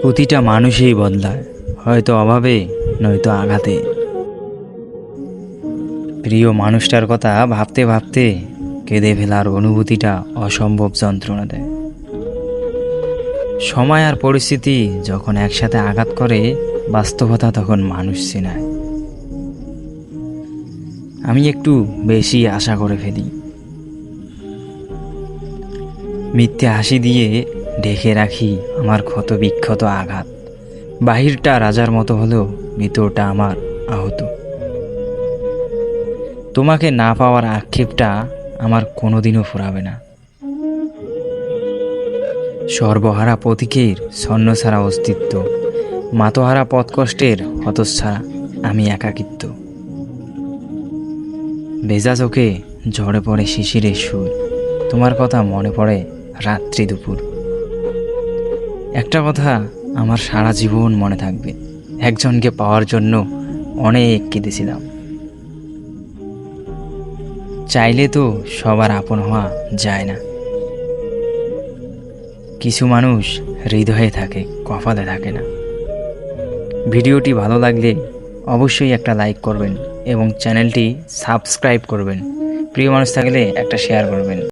প্রতিটা মানুষই বদলায়, হয়তো অভাবে, নয়তো আঘাতে। প্রিয় মানুষটার কথা ভাবতে ভাবতে কেঁদে ফেলার অনুভূতিটা অসম্ভব যন্ত্রণা দেয়। সময় আর পরিস্থিতি যখন একসাথে আঘাত করে, বাস্তবতা তখন মানুষ চেনায়। আমি একটু বেশি আশা করে ফেলি, মিথ্যে হাসি দিয়ে ঢেকে রাখি আমার ক্ষত বিক্ষত আঘাত। বাহিরটা রাজার মতো হলেও ভিতরটা আমার আহত। তোমাকে না পাওয়ার আক্ষেপটা আমার কোনোদিনও ফুরাবে না। সর্বহারা প্রতীকের ছন্নছাড়া অস্তিত্ব, মাতোহারা পথকষ্টের হতচ্ছাড়া আমি একাকিত্ব। ভেজা চোখে ঝরে পড়ে শিশিরের সুর, তোমার কথা মনে পড়ে রাত্রি দুপুর। একটা কথা আমার সারা জীবন মনে থাকবে, একজনকে পাওয়ার জন্য অনেক কেঁদেছিলাম। চাইলে তো সবার আপন হওয়া যায় না, কিছু মানুষ হৃদয়ে থাকে, কপালে থাকে না। ভিডিওটি ভালো লাগলে অবশ্যই একটা লাইক করবেন এবং চ্যানেলটি সাবস্ক্রাইব করবেন। প্রিয় মানুষ থাকলে একটা শেয়ার করবেন।